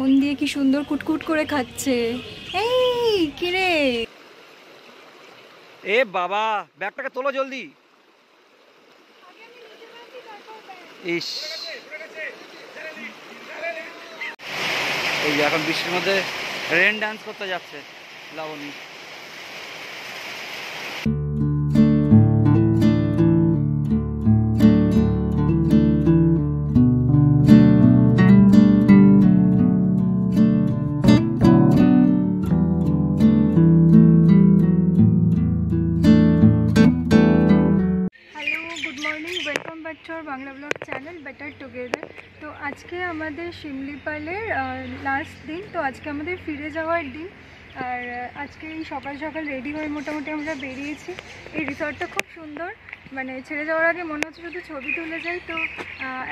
মন দিয়ে কি সুন্দর কুটকুট করে খাচ্ছে। এই কি রে? এ বাবা, ব্যাগটাকে তোলো জলদি। ইস, এই যে এখন বৃষ্টির মধ্যে রেন ডান্স করতে যাচ্ছে Laboni. Bangla blog channel better together. তো আজকে আমাদের শিমলিপালের লাস্ট দিন, তো আজকে আমাদের ফিরে যাওয়ার দিন। আর আজকে এই সকাল সকাল রেডি হয়ে মোটামুটি আমরা বেরিয়েছি। এই রিসর্টটা খুব সুন্দর, মানে ছেড়ে যাওয়ার আগে মনে হচ্ছে শুধু ছবি তুলে যাই। তো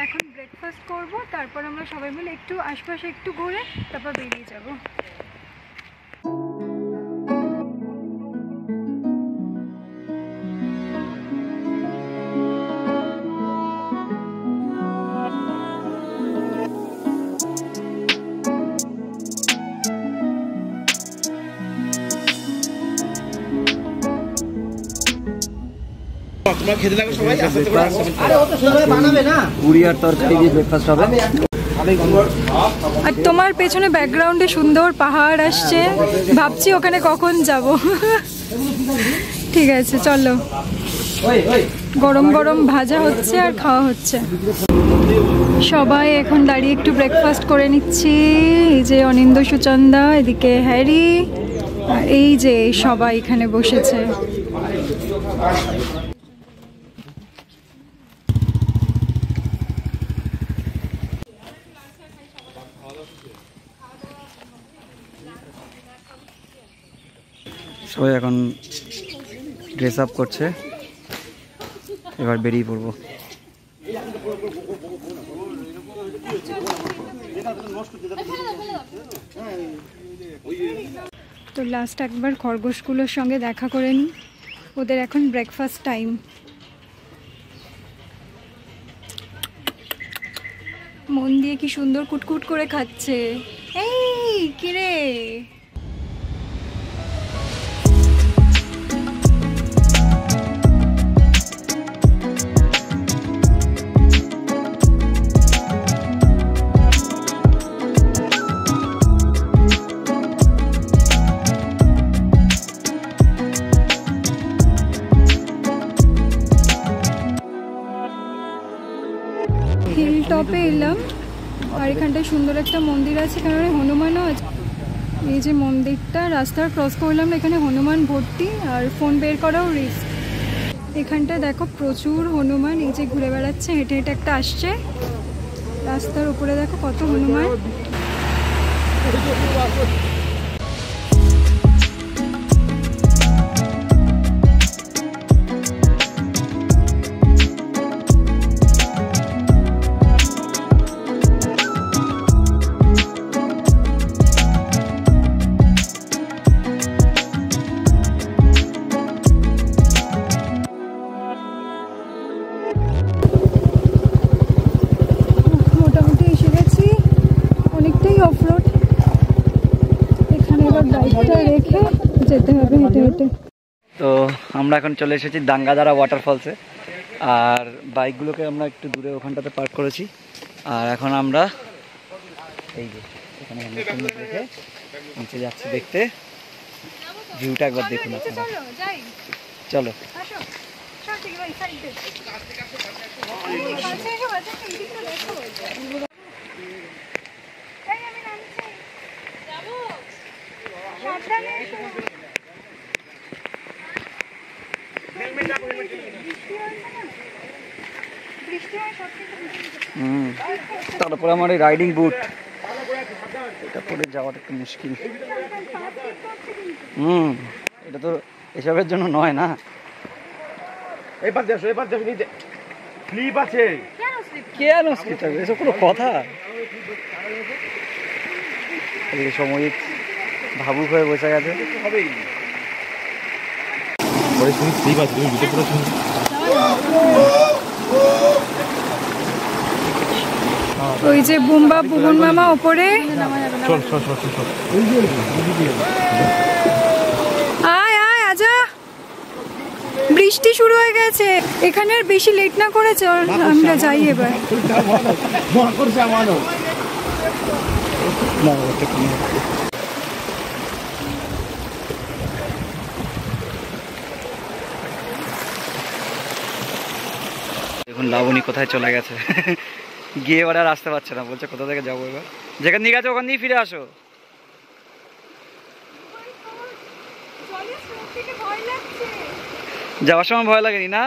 এখন ব্রেকফাস্ট করব, তারপর আমরা সবাই মিলে একটু আশপাশে একটু ঘুরে তারপর বেরিয়ে যাব। আর তোমার পেছনে ব্যাকগ্রাউন্ডে সুন্দর পাহাড় আসছে, ভাবছি ওখানে কখন যাব। ঠিক আছে চলো, গরম গরম ভাজা হচ্ছে আর খাওয়া হচ্ছে। সবাই এখন দাঁড়িয়ে একটু ব্রেকফাস্ট করে নিচ্ছি। এই যে অনিন্দ সুচন্দা, এদিকে হ্যারি, আর এই যে সবাই এখানে বসেছে। সবাই এখন ড্রেস আপ করছে, এবার বেরিয়ে পড়বো। তো লাস্ট একবার খরগোশগুলোর সঙ্গে দেখা করে নিই, ওদের এখন ব্রেকফাস্ট টাইম। মন দিয়ে কি সুন্দর কুটকুট করে খাচ্ছে। এই কি রে? হিল টপে এলাম, আর এখানটায় সুন্দর একটা মন্দির আছে, এখানে হনুমানও আছে। এই যে মন্দিরটা, রাস্তার ক্রস করলাম, এখানে হনুমান ভর্তি, আর ফোন বের করাও রিস্ক। এখানটায় দেখো প্রচুর হনুমান, এই যে ঘুরে বেড়াচ্ছে, হেঁটে হেঁটে একটা আসছে। রাস্তার উপরে দেখো কত হনুমান। তো আমরা এখন চলে এসেছি দাঙ্গাদারা ওয়াটারফলসে, আর বাইকগুলোকে আমরা একটু দূরে ওখানটাতে পার্ক করেছি। আর এখন আমরা এই যে এখানে রেখে নিচে যাচ্ছি দেখতে। ভিউটা একবার দেখুন আপনারা, চলো। তারপরে আমার এই রাইডিং বুট, এটা পরে যাওয়াটা একটু মুশকিল। এটা তো এসবের জন্য নয় না। কেন স্লিপ থাকবে, এসব কোনো কথা? এই সময় ভাবুক হয়ে বসে গেছে। ওই যে বুম্বা বুবুন মামা ওপরে। আয় আয় আজা, বৃষ্টি শুরু হয়ে গেছে এখানে, আর বেশি লেট না করে চল আমরা যাই এবার। দেখুন লাবণী কোথায় চলে গেছে, গিয়ে এবার আর আসতে পারছে না, বলছে কোথা থেকে যাবো এবার, যেখান দিয়ে গেছে ওখান দিয়ে ফিরে আসো। যাওয়ার সময় ভয় লাগেনি না?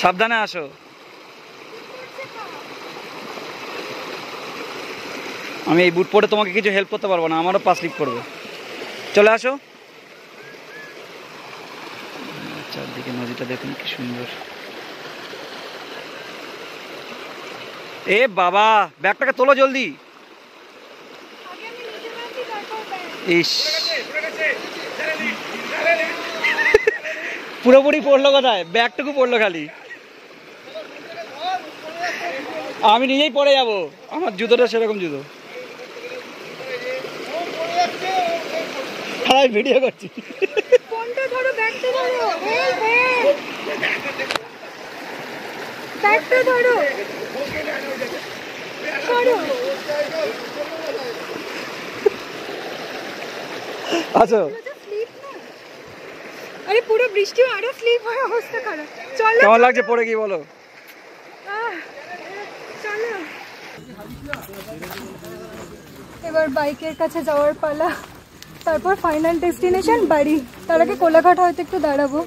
সাবধানে আসো। আমি এই বুট পরে তোমাকে কিছু হেল্প করতে পারবো না, আমারও পা স্লিপ করবে। চলে আসো। চারদিকে নদীটা দেখুন কি সুন্দর। এ বাবা, ব্যাগটাকে তোলো জলদি। ইস, পুরোপুরি পড়লো কোথায়, ব্যাগটুকু পড়লো খালি। আমি নিজেই পড়ে যাব, আমার জুতোটা সেরকম জুতো। হ্যাঁ ভিডিও করছি। ফোনটা ধরো, ব্যাগটা ধরো, ব্যাগটা ধরো, ধরো। আচ্ছা, আরে পুরো বৃষ্টি আরো স্লিপ হয়ে অবস্থা খারাপ। চলো, কেমন লাগছে পড়ে কি বলো? চলো এবার বাইকের কাছে যাওয়ার পালা, তারপর ফাইনাল ডেস্টিনেশন বাড়ি। তার আগে কোলাঘাট হয়তো একটু দাঁড়াবো।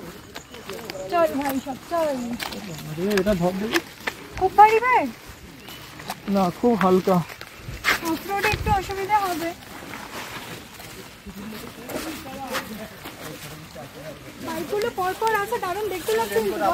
চল ভাই সব চল। এটা ধর দেখি। খুব ভারী ব্যাগ না, খুব হালকা। অফ রোডে একটু অসুবিধা হবে। বাইকগুলো পর পর আছে, দারুণ দেখতে লাগছে কিন্তু।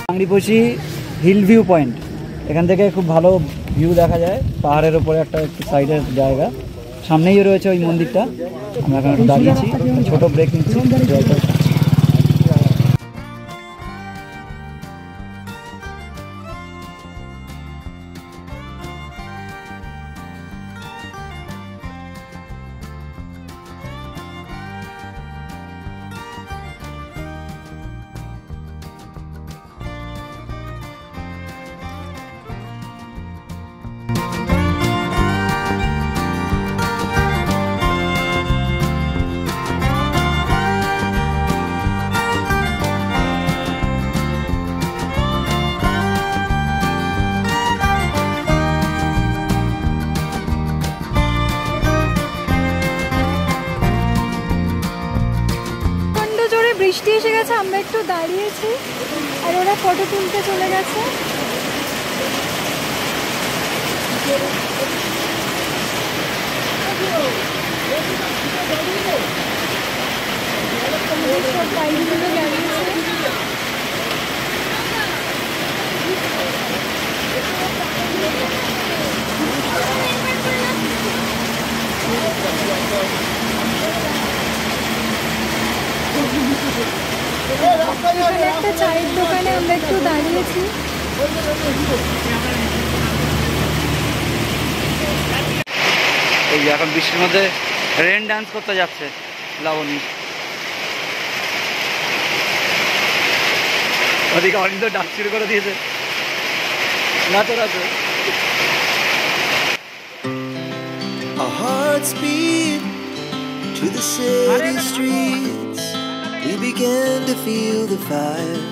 টাংরিপোষি হিল ভিউ পয়েন্ট, এখান থেকে খুব ভালো ভিউ দেখা যায়, পাহাড়ের ওপরে একটা একটু সাইডের জায়গা, সামনেই রয়েছে ওই মন্দিরটা। আমরা এখানে একটু দাঁড়িয়েছি, ছোট ব্রেক নিচ্ছি, জলটা খাচ্ছি। বৃষ্টি এসে গেছে, আমরা একটু দাঁড়িয়েছি আর ওরা ফটো তুলতে চলে গেছে। একটা চায়ের দোকানে আমরা একটু দাঁড়িয়েছি। এই এখন বৃষ্টির মধ্যে রেন ডান্স করতে যাচ্ছে লাবণী। ওদিকে অরিন্দ ডান্স শুরু করে দিয়েছে, নাচো নাচো। Our hearts beat to the city streets. We began to feel the fire.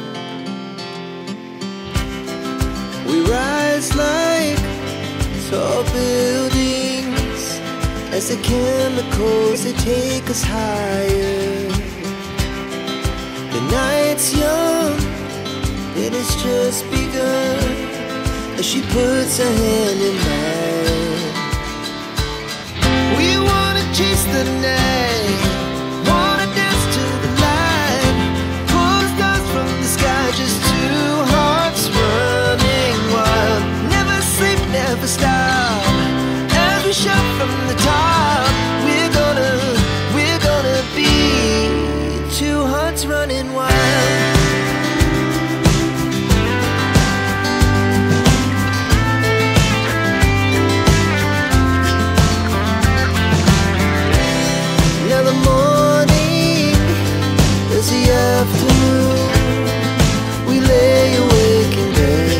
We rise like tall buildings as the chemicals they take us higher. The night's young and it's just begun as she puts her hand in mine. We wanna chase the night, wanna dance to the light, pull stars from the sky, just two hearts running wild. Never sleep, never stop, as we shout from the top. We're gonna be two hearts running wild. Now the morning is the afternoon. We lay awake in bed.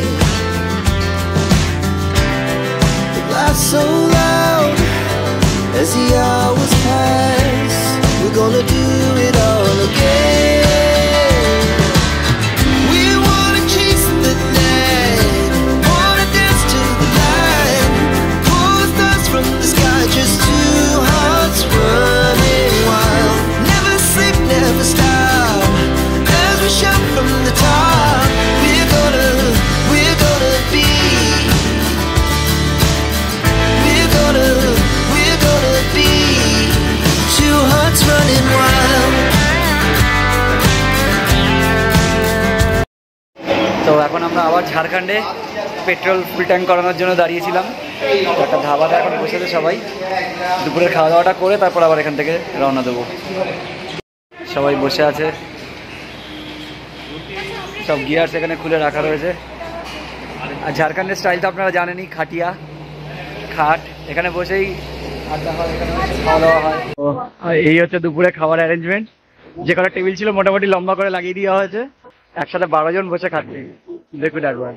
The laughs so loud as the hours pass. We're gonna do it all again. We wanna chase the night, wanna dance to the light, pull stars from the sky, just two hearts running wild. Never sleep, never stop, as we shout from the top. We're gonna be, we're gonna be two hearts running wild. তো এখন আমরা আবার ঝাড়খণ্ডে petrol full tank করানোর জন্য দাঁড়িয়েছিলাম। তো একটা ধাবাতে এখন বসেছে সবাই, দুপুরের খাওয়া দাওয়াটা করে তারপর আবার এখান থেকে রওনা দেবো। সবাই বসে আছে, সব গিয়ার্স এখানে খুলে রাখা রয়েছে। আর ঝাড়খণ্ডের স্টাইল তো আপনারা জানেনই, খাটিয়া খাট, এখানে বসেই আড্ডা হয়, এখানে বসে খাওয়া দাওয়া হয়। আর এই হচ্ছে দুপুরে খাবার অ্যারেঞ্জমেন্ট। যে কটা টেবিল ছিল মোটামুটি লম্বা করে লাগিয়ে দেওয়া হয়েছে, একসাথে 12 জন বসে খাচ্ছি। দেখুন একবার।